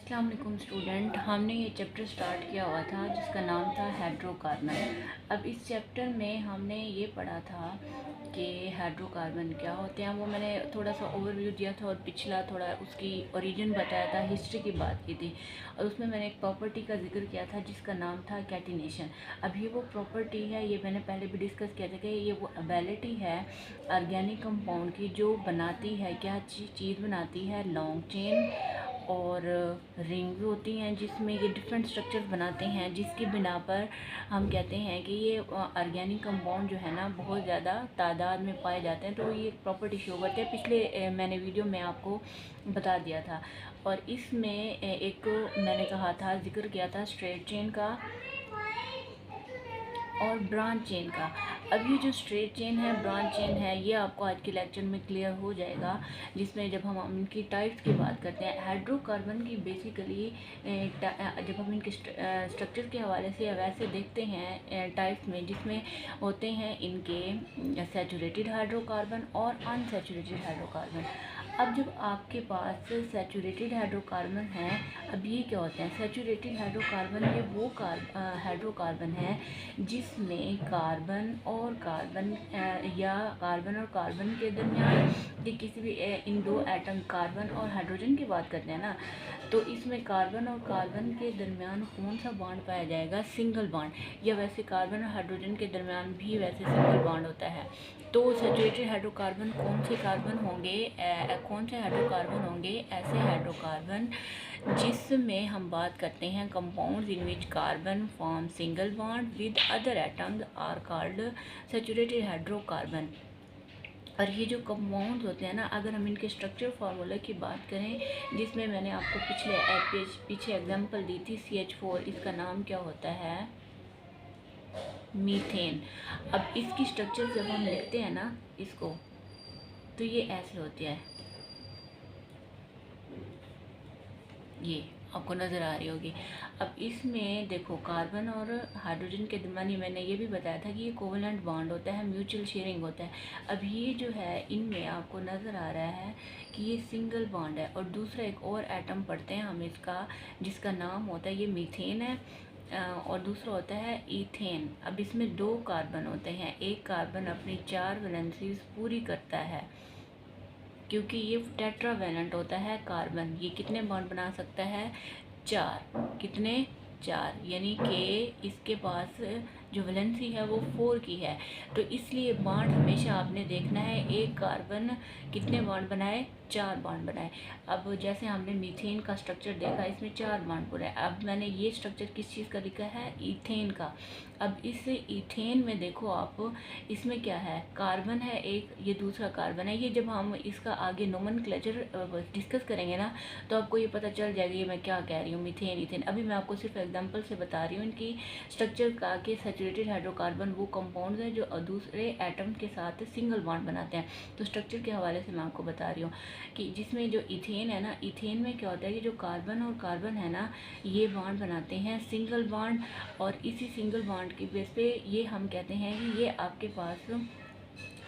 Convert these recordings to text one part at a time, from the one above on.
अस्सलाम वालेकुम स्टूडेंट। हमने ये चैप्टर स्टार्ट किया हुआ था जिसका नाम था हाइड्रोकार्बन। अब इस चैप्टर में हमने ये पढ़ा था कि हाइड्रोकार्बन क्या होते हैं। वो मैंने थोड़ा सा ओवरव्यू दिया था और पिछला थोड़ा उसकी ओरिजिन बताया था, हिस्ट्री की बात की थी और उसमें मैंने एक प्रॉपर्टी का जिक्र किया था जिसका नाम था कैटिनेशन। अब ये वो प्रॉपर्टी है, ये मैंने पहले भी डिस्कस किया था कि ये वो एबिलिटी है ऑर्गेनिक कंपाउंड की जो बनाती है, क्या चीज़ बनाती है, लॉन्ग चेन और रिंग भी होती हैं जिसमें ये डिफरेंट स्ट्रक्चर्स बनाते हैं, जिसकी बिना पर हम कहते हैं कि ये ऑर्गेनिक कंपाउंड जो है ना बहुत ज़्यादा तादाद में पाए जाते हैं। तो ये प्रॉपर्टी शो करते हैं। पिछले मैंने वीडियो में आपको बता दिया था और इसमें एक मैंने कहा था, जिक्र किया था स्ट्रेट चेन का और ब्रांच चेन का। अब ये जो स्ट्रेट चेन है, ब्रांच चेन है, ये आपको आज के लेक्चर में क्लियर हो जाएगा, जिसमें जब हम इनकी टाइप्स की बात करते हैं हाइड्रोकार्बन की बेसिकली जब हम इनके स्ट्रक्चर के हवाले से वैसे देखते हैं टाइप्स में, जिसमें होते हैं इनके सैचुरेटेड हाइड्रोकार्बन और अनसैचुरेटेड हाइड्रोकार्बन। अब जब आपके पास सैचुरेटेड हाइड्रोकार्बन है, अब ये क्या होते हैं सैचुरेटेड हाइड्रोकार्बन? ये वो हाइड्रोकार्बन है जिसमें कार्बन और कार्बन या कार्बन और कार्बन के दरमियान कि किसी भी इन दो एटम कार्बन और हाइड्रोजन की बात करते हैं ना, तो इसमें कार्बन और कार्बन के दरमियान कौन सा बॉन्ड पाया जाएगा? Single bond. या वैसे कार्बन और हाइड्रोजन के दरमियान भी वैसे सिंगल बॉन्ड होता है। तो सैचुरेटेड हाइड्रोकार्बन कौन से कार्बन होंगे, कौन से हाइड्रोकार्बन होंगे? ऐसे हाइड्रोकार्बन जिसमें हम बात करते हैं compounds in which carbon form single bond with other atoms are called saturated hydrocarbon. और ये जो कंपाउंड्स होते हैं ना, अगर हम इनके स्ट्रक्चर फार्मूला की बात करें, जिसमें मैंने आपको पीछे एग्जांपल दी थी CH4, इसका नाम क्या होता है? मीथेन। अब इसकी स्ट्रक्चर जब हम लिखते हैं ना इसको, तो ये ऐसे होती है, ये आपको नज़र आ रही होगी। अब इसमें देखो कार्बन और हाइड्रोजन के दरमियान ही मैंने ये भी बताया था कि ये कोवलेंट बॉन्ड होता है, म्यूचुअल शेयरिंग होता है। अब ये जो है इनमें आपको नज़र आ रहा है कि ये सिंगल बॉन्ड है और दूसरा एक और एटम पढ़ते हैं हम इसका, जिसका नाम होता है, ये मीथेन है और दूसरा होता है ईथेन। अब इसमें दो कार्बन होते हैं, एक कार्बन अपनी 4 वैलेंसीज पूरी करता है क्योंकि ये टेट्रावैलेंट होता है कार्बन। ये कितने बॉन्ड बना सकता है? 4। कितने? 4, यानी कि इसके पास जो वैलेंसी है वो 4 की है। तो इसलिए बॉन्ड हमेशा आपने देखना है, एक कार्बन कितने बॉन्ड बनाए? 4 बॉन्ड बनाए। अब जैसे हमने मीथेन का स्ट्रक्चर देखा, इसमें 4 बॉन्ड पूरे। अब मैंने ये स्ट्रक्चर किस चीज़ का लिखा है? ईथेन का। अब इस ईथेन में देखो आप, इसमें क्या है? कार्बन है एक, ये दूसरा कार्बन है। ये जब हम इसका आगे नोमेनक्लेचर डिस्कस करेंगे ना, तो आपको ये पता चल जाएगा ये मैं क्या कह रही हूँ, मीथेन ईथेन। अभी मैं आपको सिर्फ एग्जांपल से बता रही हूँ इनकी स्ट्रक्चर का कि सैचुरेटेड हाइड्रोकार्बन वो कंपाउंड्स हैं जो दूसरे एटम के साथ सिंगल बॉन्ड बनाते हैं। तो स्ट्रक्चर के हवाले से मैं आपको बता रही हूँ कि जिसमें जो ईथेन है ना, ईथेन में क्या होता है कि जो कार्बन और कार्बन है ना, ये बॉन्ड बनाते हैं सिंगल बॉन्ड और इसी सिंगल बॉन्ड की बेस पे ये हम कहते हैं कि ये आपके पास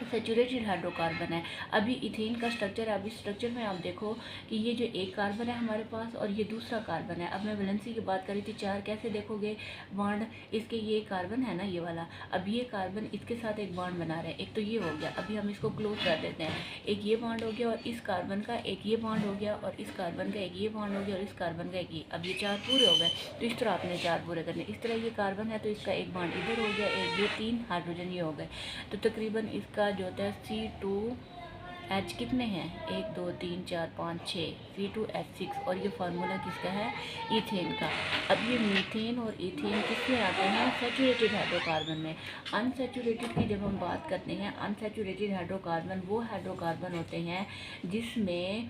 सैचुरेटेड हाइड्रोकार्बन है। अभी इथेन का स्ट्रक्चर है। अब इस स्ट्रक्चर में आप देखो कि ये जो एक कार्बन है हमारे पास और ये दूसरा कार्बन है। अब मैं वैलेंसी की बात करी थी 4, कैसे देखोगे बॉन्ड? इसके ये कार्बन है ना, ये वाला, अब ये कार्बन इसके साथ एक बॉन्ड बना रहे हैं, एक तो ये हो गया। अभी हम इसको क्लोज कर देते हैं, एक ये बॉन्ड हो गया और इस कार्बन का एक ये बॉन्ड हो गया और इस कार्बन का एक ये बॉन्ड हो गया और इस कार्बन का एक ये। अब ये 4 पूरे हो गए। तो इस तरह आपने 4 पूरे करने। इस तरह ये कार्बन है तो इसका एक बॉन्ड इधर हो गया, एक ये 3 हाइड्रोजन ये हो गए। तो तकरीबन इसका जो होता है C2H कितने हैं? 1 2 3 4 5 6, C2H6। और ये फार्मूला किसका है? ईथेन का। अब ये मीथेन और ईथेन किसमें आते हैं? सैचुरेटेड हाइड्रोकार्बन में। अनसैचुरेटेड की जब हम बात करते हैं, अनसैचुरेटेड हाइड्रोकार्बन वो हाइड्रोकार्बन होते हैं जिसमें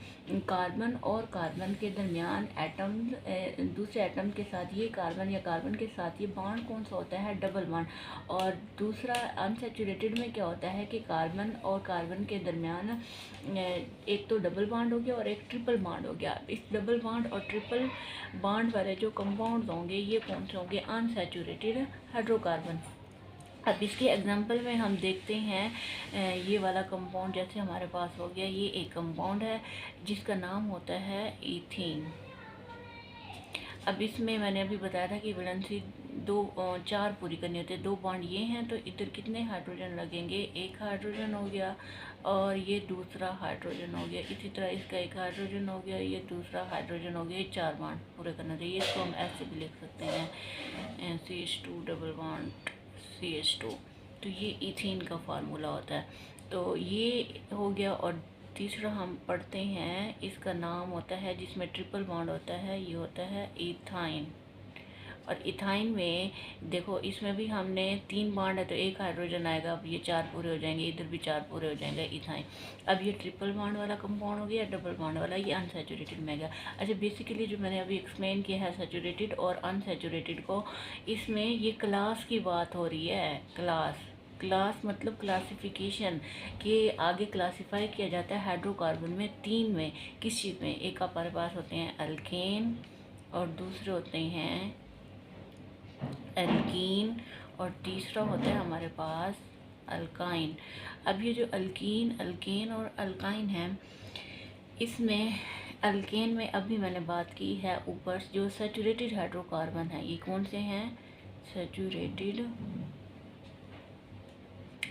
कार्बन और कार्बन के दरमियान एटम दूसरे एटम के साथ ये कार्बन या कार्बन के साथ ये बॉन्ड कौन सा होता है? Double bond. और दूसरा अनसैचुरेटेड में क्या होता है कि कार्बन और कार्बन के दरमियान एक तो डबल बॉन्ड हो गया और एक ट्रिपल बॉन्ड हो गया। इस डबल बॉन्ड और ट्रिपल बॉन्ड वाले जो कंपाउंड्स होंगे ये कौन से होंगे? Unsaturated hydrocarbon. अब इसके एग्जांपल में हम देखते हैं ये वाला कंपाउंड जैसे हमारे पास हो गया, ये एक कंपाउंड है जिसका नाम होता है ईथेन। अब इसमें मैंने अभी बताया था कि वैलेंसी चार पूरी करनी होती है। 2 बॉन्ड ये हैं तो इधर कितने हाइड्रोजन लगेंगे, एक हाइड्रोजन हो गया और ये दूसरा हाइड्रोजन हो गया। इसी तरह इसका एक हाइड्रोजन हो गया, ये दूसरा हाइड्रोजन हो गया। ये 4 बॉन्ड पूरे करना चाहिए। इसको हम ऐसे भी लिख सकते हैं CH2 डबल बॉन्ड CH2। तो ये इथीन का फार्मूला होता है। तो ये हो गया। और तीसरा हम पढ़ते हैं, इसका नाम होता है जिसमें ट्रिपल बॉन्ड होता है, ये होता है इथाइन। और इथाइन में देखो इसमें भी हमने 3 बॉन्ड है तो एक हाइड्रोजन आएगा। अब ये 4 पूरे हो जाएंगे, इधर भी 4 पूरे हो जाएंगे इथाइन। अब ये ट्रिपल बॉन्ड वाला कंपाउंड हो गया, डबल बॉन्ड वाला ये अनसैचुरेटेड में गया। अच्छा, बेसिकली जो मैंने अभी एक्सप्लेन किया है सैचुरेटेड और अनसैचुरेटेड को, इसमें ये क्लास की बात हो रही है। क्लास मतलब क्लासिफिकेशन के आगे क्लासिफाई किया जाता है हाइड्रोकार्बन में 3 में। किस चीज़ में, एक हमारे पास होते हैं अल्केन और दूसरे होते हैं एल्कीन और तीसरा होता है हमारे पास अल्काइन। अब ये जो अल्कीन, अल्केन और अल्काइन है, इसमें अल्केन में अभी मैंने बात की है ऊपर जो सैचुरेटेड हाइड्रोकार्बन है, ये कौन से हैं, सैचुरेटेड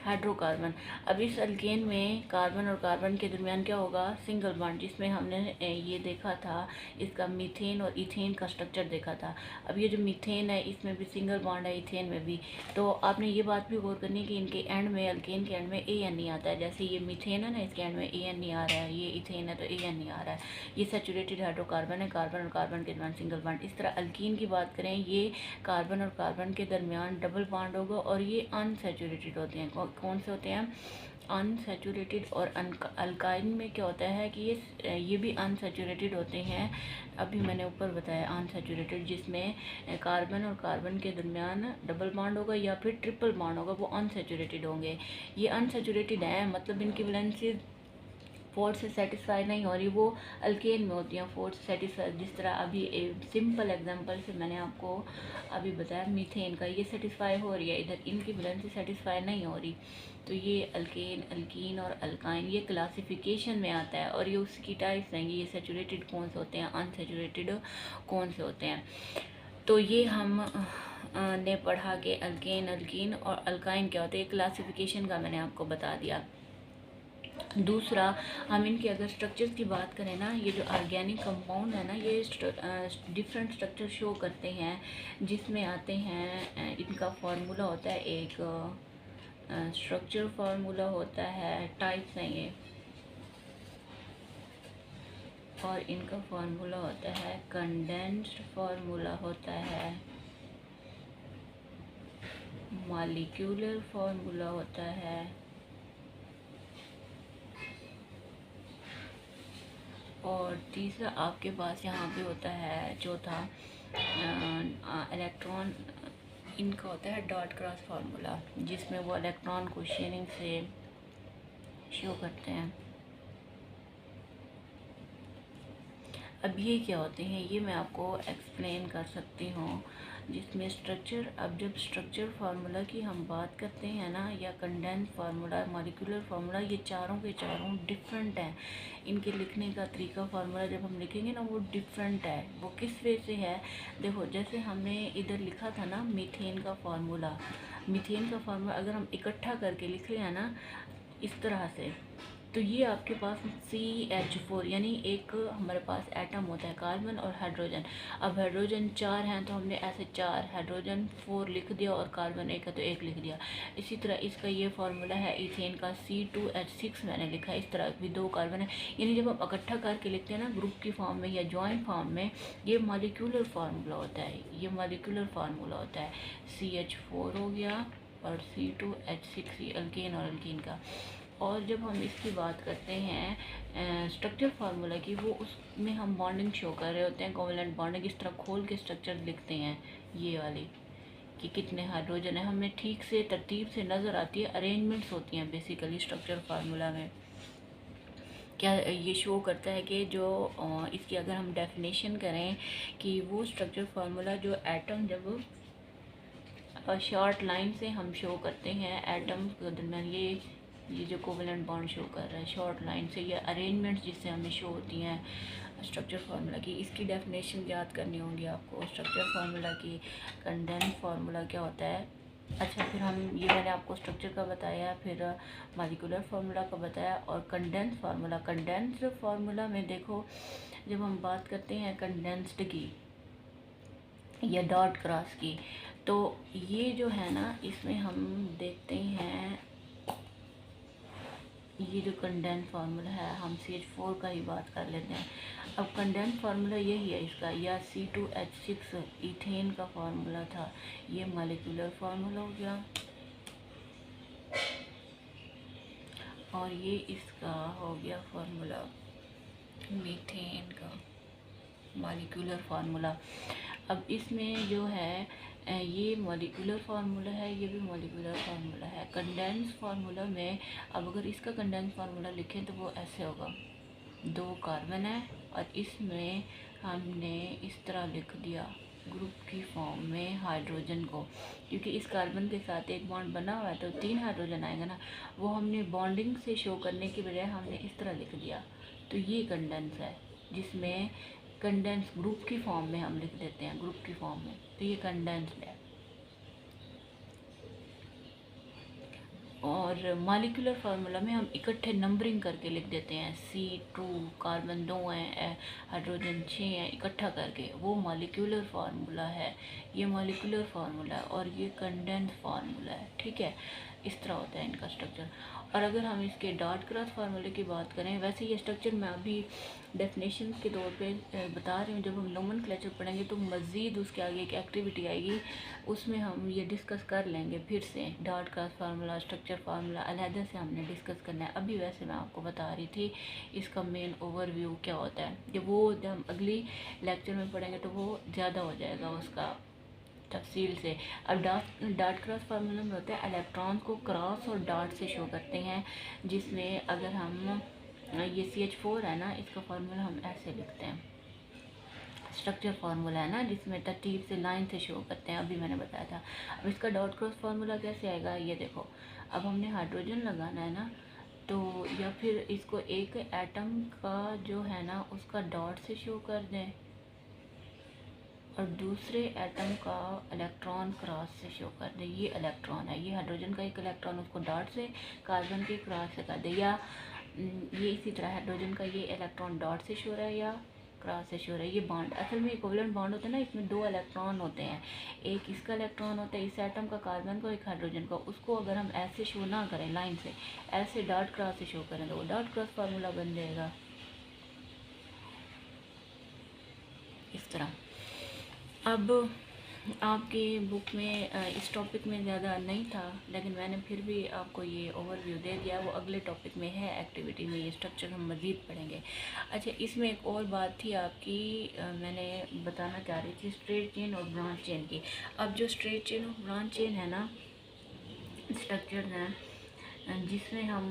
हाइड्रोकार्बन। अब इस अल्केन में कार्बन और कार्बन के दरमियान क्या होगा, सिंगल बॉन्ड, जिसमें हमने ये देखा था इसका मीथेन और इथेन का स्ट्रक्चर देखा था। अब ये जो मीथेन है इसमें भी सिंगल बॉन्ड है, इथेन में भी। तो आपने ये बात भी गौर करनी कि इनके एंड में, अल्केन के एंड में AN नहीं आता है। जैसे ये मीथेन है ना, इसके एंड में AN नहीं आ रहा है, ये इथेन है तो AN नहीं आ रहा है। ये सैचुरेटेड हाइड्रोकार्बन है, कार्बन और कार्बन के दरमियान सिंगल बॉन्ड। इस तरह अल्कीन की बात करें, ये कार्बन और कार्बन के दरमियान डबल बॉन्ड होगा और ये अनसैचुरेटेड होते हैं। कौन से होते हैं, अनसैचुरेटेड। और अल्काइन में क्या होता है कि ये भी अनसैचुरेटेड होते हैं। अभी मैंने ऊपर बताया अनसैचुरेटेड, जिसमें कार्बन और कार्बन के दरमियान डबल बॉन्ड होगा या फिर ट्रिपल बॉन्ड होगा, वो अनसैचुरेटेड होंगे। ये अनसैचुरेटेड है मतलब इनकी वैलेंसी 4 से सेटिस्फाई नहीं हो रही, वो अल्केन में होती हैं 4 से सेटिस्फाई। जिस तरह अभी सिंपल एग्जांपल से मैंने आपको अभी बताया मीथेन का, ये सेटिस्फाई हो रही है, इधर इनकी वैलेंसी सेटिस्फाई नहीं हो रही। तो ये अल्केन, अल्कीन और अल्काइन ये क्लासिफिकेशन में आता है और ये उसकी टाइप्स रहेंगी, ये सैचुरेटेड कौन से होते हैं, अनसैचुरेटेड कौन से होते हैं। तो ये हम ने पढ़ा कि अल्केन, अल्कीन और अल्काइन क्या होते हैं, क्लासिफिकेशन का मैंने आपको बता दिया। दूसरा, हम इनके अगर स्ट्रक्चर्स की बात करें ना, ये जो ऑर्गेनिक कंपाउंड है ना, ये डिफरेंट स्ट्रक्चर शो करते हैं, जिसमें आते हैं इनका फार्मूला होता है, एक स्ट्रक्चर फार्मूला होता है, टाइप्स हैं ये, और इनका फार्मूला होता है कंडेंस्ड फार्मूला होता है, मॉलिक्यूलर फार्मूला होता है, और तीसरा आपके पास यहाँ पे होता है चौथा इलेक्ट्रॉन, इनका होता है डॉट क्रॉस फार्मूला, जिसमें वो इलेक्ट्रॉन को शेयरिंग से शो करते हैं। अब ये क्या होते हैं ये मैं आपको एक्सप्लेन कर सकती हूँ, जिसमें स्ट्रक्चर, अब जब स्ट्रक्चर फार्मूला की हम बात करते हैं ना, या कंडेंस फार्मूला, मॉलिक्यूलर फार्मूला, ये चारों के चारों डिफरेंट हैं। इनके लिखने का तरीका, फार्मूला जब हम लिखेंगे ना वो डिफरेंट है। वो किस वे से है, देखो जैसे हमने इधर लिखा था ना मीथेन का फार्मूला, मीथेन का फार्मूला अगर हम इकट्ठा करके लिख लें ना इस तरह से, तो ये आपके पास CH4 यानी एक हमारे पास एटम होता है, कार्बन और हाइड्रोजन। अब हाइड्रोजन 4 हैं तो हमने ऐसे 4 हाइड्रोजन 4 लिख दिया और कार्बन 1 है तो 1 लिख दिया। इसी तरह इसका ये फार्मूला है इथेन का, C2H6 मैंने लिखा है, इस तरह भी 2 कार्बन है। यानी जब हम इकट्ठा करके लिखते हैं ना ग्रुप की फॉर्म में या जॉइंट फॉर्म में, ये मॉलिक्यूलर फार्मूला होता है, ये मॉलिक्यूलर फार्मूला होता है। CH4 हो गया और C2H6 अल्केन और अल्कीन का। और जब हम इसकी बात करते हैं स्ट्रक्चर फार्मूला की, वो उसमें हम बॉन्डिंग शो कर रहे होते हैं, कोवलेंट बॉन्डिंग, इस तरह खोल के स्ट्रक्चर लिखते हैं ये वाली, कि कितने हाइड्रोजन है, हमें ठीक से तरतीब से नज़र आती है, अरेंजमेंट्स होती हैं बेसिकली स्ट्रक्चर फार्मूला में। क्या ये शो करता है कि जो इसकी अगर हम डेफिनेशन करें कि वो स्ट्रक्चर फार्मूला जो एटम जब शॉर्ट लाइन से हम शो करते हैं एटम के दरमियान, ये जो कोवलेंट बॉन्ड शो कर रहा है शॉर्ट लाइन से, ये अरेंजमेंट्स जिससे हमें शो होती हैं स्ट्रक्चर फार्मूला की, इसकी डेफिनेशन याद करनी होंगी आपको। स्ट्रक्चर फार्मूला की, कंडेंस फार्मूला क्या होता है। अच्छा, फिर हम ये मैंने आपको स्ट्रक्चर का बताया, फिर मॉलिक्यूलर फार्मूला का बताया, और कंडेंस फार्मूला। कंडेंस्ड फार्मूला में देखो, जब हम बात करते हैं कंडेंस्ड की या डॉट क्रॉस की, तो ये जो है ना, इसमें हम देखते हैं ये जो कंडेंस फार्मूला है, हम CH4 का ही बात कर लेते हैं। अब कंडेंस फार्मूला यही है इसका, या C2H6 इथेन का फार्मूला था। ये मॉलिक्यूलर फार्मूला हो गया, और ये इसका हो गया फार्मूला मीथेन का, मॉलिक्यूलर फार्मूला। अब इसमें जो है ये मॉलिक्यूलर फार्मूला है, ये भी मॉलिक्यूलर फार्मूला है। कंडेंस फार्मूला में अब अगर इसका कंडेंस फार्मूला लिखें तो वो ऐसे होगा, 2 कार्बन है और इसमें हमने इस तरह लिख दिया ग्रुप की फॉर्म में हाइड्रोजन को, क्योंकि इस कार्बन के साथ एक बॉन्ड बना हुआ है तो 3 हाइड्रोजन आएगा ना, वो हमने बॉन्डिंग से शो करने की बजाय हमने इस तरह लिख दिया। तो ये कंडेंस है, जिसमें कंडेंस ग्रुप की फॉर्म में हम लिख देते हैं, ग्रुप की फॉर्म में, तो ये कंडेंस्ड है। और मॉलिक्यूलर फार्मूला में हम इकट्ठे नंबरिंग करके लिख देते हैं, C2 कार्बन 2 हैं, हाइड्रोजन 6 हैं, इकट्ठा करके, वो मॉलिक्यूलर फार्मूला है। ये मॉलिक्यूलर फार्मूला है और ये कंडेंस फार्मूला है, ठीक है। इस तरह होता है इनका स्ट्रक्चर। और अगर हम इसके डॉट क्रॉस फार्मूले की बात करें, वैसे ये स्ट्रक्चर मैं अभी डेफिनेशन के तौर पे बता रही हूँ, जब हम नोमेनक्लेचर पढ़ेंगे तो मज़ीद उसके आगे एक एक्टिविटी आएगी, उसमें हम ये डिस्कस कर लेंगे फिर से। Dot cross formula, structure formula अलहदा से हमने डिस्कस करना है। अभी वैसे मैं आपको बता रही थी इसका मेन ओवरव्यू क्या होता है, जब हम अगली लेक्चर में पढ़ेंगे तो वो ज़्यादा हो जाएगा उसका तफसील से। अब डॉट क्रॉस फार्मूला में होता है इलेक्ट्रॉन को क्रॉस और डॉट से शो करते हैं, जिसमें अगर हम ये CH4 है ना, इसका फार्मूला हम ऐसे लिखते हैं, स्ट्रक्चर फार्मूला है ना, जिसमें तरतीब से लाइन से शो करते हैं, अभी मैंने बताया था। अब इसका डॉट क्रॉस फार्मूला कैसे आएगा, ये देखो, अब हमने हाइड्रोजन लगाना है ना, तो या फिर इसको एक एटम का जो है ना उसका डॉट से शो कर दें और दूसरे एटम का इलेक्ट्रॉन क्रॉस से शो कर दे। ये इलेक्ट्रॉन है, ये हाइड्रोजन का एक इलेक्ट्रॉन, उसको डॉट से, कार्बन के क्रॉस से कर दे, या ये इसी तरह हाइड्रोजन का ये इलेक्ट्रॉन डॉट से शो रहा है या क्रॉस से शो रहा है। ये बॉन्ड असल में इक्विवेलेंट बॉन्ड होता है ना, इसमें 2 इलेक्ट्रॉन होते हैं, एक इसका इलेक्ट्रॉन होता है इस एटम का कार्बन का, एक हाइड्रोजन का। उसको अगर हम ऐसे शो ना करें लाइन से, ऐसे डॉट क्रॉस से शो करें तो वो डॉट क्रॉस फार्मूला बन जाएगा इस तरह। अब आपके बुक में इस टॉपिक में ज़्यादा नहीं था, लेकिन मैंने फिर भी आपको ये ओवरव्यू दे दिया। वो अगले टॉपिक में है, एक्टिविटी में ये स्ट्रक्चर हम मज़ीद पढ़ेंगे। अच्छा, इसमें एक और बात थी आपकी, मैंने बताना चाह रही थी स्ट्रेट चेन और ब्रांच चेन की। अब जो स्ट्रेट चेन और ब्रांच चेन है ना, स्ट्रक्चर हैं जिसमें हम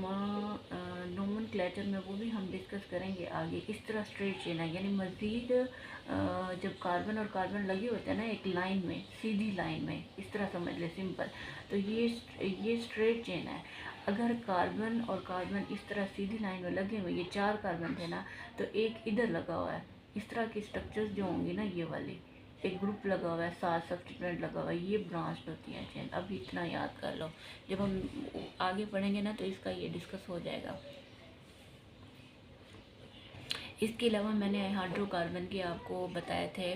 नोमेनक्लेचर में वो भी हम डिस्कस करेंगे आगे। इस तरह स्ट्रेट चेन है, यानी मज़ीद जब कार्बन और कार्बन लगे होते हैं ना एक लाइन में, सीधी लाइन में, इस तरह समझ ले सिंपल, तो ये स्ट्रेट चेन है। अगर कार्बन और कार्बन इस तरह सीधी लाइन में लगे हुए, ये 4 कार्बन थे ना, तो एक इधर लगा हुआ है, इस तरह की स्ट्रक्चर्स जो होंगी ना, ये वाली एक ग्रुप लगा हुआ है, 7 सब्सटीट्यूएंट लगा हुआ है, ये ब्रांच होती है चेन। अभी इतना याद कर लो, जब हम आगे पढ़ेंगे ना तो इसका ये डिस्कस हो जाएगा। इसके अलावा मैंने हाइड्रोकार्बन के आपको बताए थे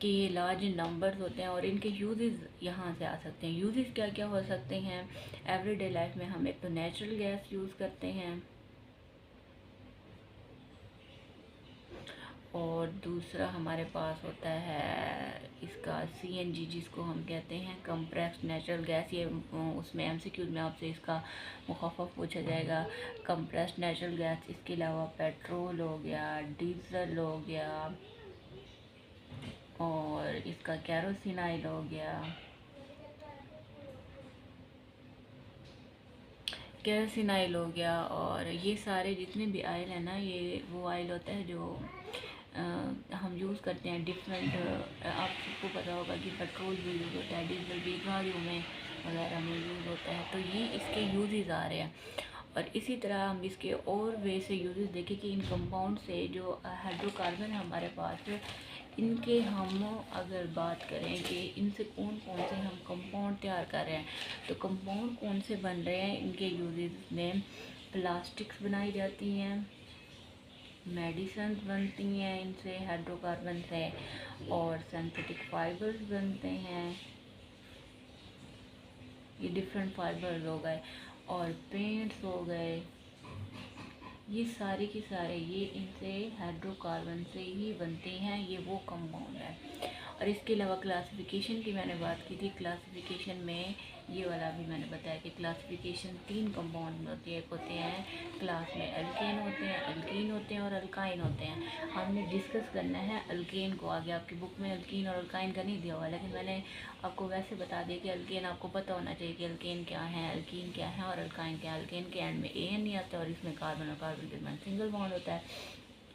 कि ये लार्ज नंबर्स होते हैं और इनके यूजेस यहाँ से आ सकते हैं। यूजेस क्या क्या हो सकते हैं एवरीडे लाइफ में? हम एक तो नेचुरल गैस यूज़ करते हैं, और दूसरा हमारे पास होता है इसका CNG, जिसको हम कहते हैं कंप्रेस्ड नेचुरल गैस। ये उसमें MCQ में आपसे इसका मुखफ़फ़ पूछा जाएगा, कंप्रेस्ड नेचुरल गैस। इसके अलावा पेट्रोल हो गया, डीजल हो गया, और इसका केरोसिन ऑयल हो गया, केरोसिन ऑयल हो गया। और ये सारे जितने भी ऑयल है ना, ये वो ऑयल होता है जो हम यूज़ करते हैं डिफरेंट। आप सबको पता होगा कि पेट्रोल भी यूज़ होता है, डीजल भी गाड़ियों में वगैरह में यूज़ होता है, तो ये इसके यूजेस आ रहे हैं। और इसी तरह हम इसके और वे से यूजेस देखें कि इन कंपाउंड से जो हाइड्रोकार्बन हमारे पास है, इनके हम अगर बात करें कि इनसे कौन कौन से हम कंपाउंड तैयार कर रहे हैं, तो कंपाउंड कौन से बन रहे हैं इनके यूजेस में, प्लास्टिक्स बनाई जाती हैं, मेडिसिन बनती हैं इनसे हाइड्रोकार्बन से, और सिंथेटिक फाइबर्स बनते हैं, ये डिफरेंट फाइबर्स हो गए, और पेंट्स हो गए, ये सारे के सारे ये इनसे हाइड्रोकार्बन से ही बनते हैं, ये वो कंपाउंड है। और इसके अलावा क्लासिफिकेशन की मैंने बात की थी, क्लासिफिकेशन में ये वाला भी मैंने बताया कि क्लासिफिकेशन 3 कंपाउंड में होती है। एक होते हैं क्लास में अल्केन होते हैं, अल्कीन होते हैं और अल्काइन होते हैं। हमने डिस्कस करना है अल्केन को। आगे आपकी बुक में अल्कीन और अल्काइन का नहीं दिया हुआ, लेकिन मैंने आपको वैसे बता दिया कि अल्केन आपको पता होना चाहिए कि अल्केन क्या है, अल्कीन क्या है और अल्काइन क्या है। अल्केन के एंड में AN नहीं आता और इसमें कार्बन और कार्बन के दरमियान सिंगल बॉन्ड होता है।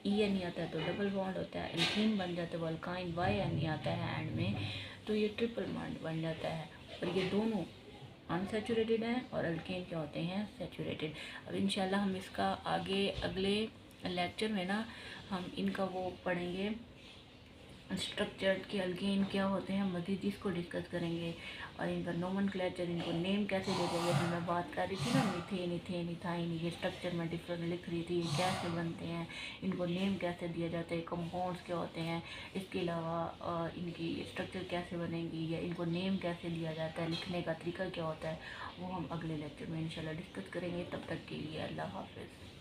EN नहीं आता है तो डबल बॉन्ड होता है। एल्कीन बन जाता है वो अल्काइन, YN नहीं आता है एंड में तो ये ट्रिपल बॉन्ड बन जाता है। और ये दोनों अनसेचुरेटेड हैं और अल्केन क्या होते हैं, सेचुरेटेड। अब इंशाल्लाह हम इसका आगे अगले लेक्चर में ना हम इनका वो पढ़ेंगे स्ट्रक्चर के अल्केन क्या होते हैं, मज़ीद इसको डिस्कस करेंगे। और इनका नोमेनक्लेचर, इनको नेम कैसे देते हैं, जैसे मैं बात कर रही थी ना मीथेन, इथेन, इथाइन, ये स्ट्रक्चर में डिफरेंट लिख रही थी, ये कैसे बनते हैं, इनको नेम कैसे दिया जाता है, कंपाउंड्स क्या होते हैं, इसके अलावा इनकी स्ट्रक्चर कैसे बनेंगी या इनको नेम कैसे दिया जाता है, लिखने का तरीका क्या होता है, वो हम अगले लेक्चर में इंशाल्लाह डिस्कस करेंगे। तब तक के लिए अल्लाह हाफ़िज़।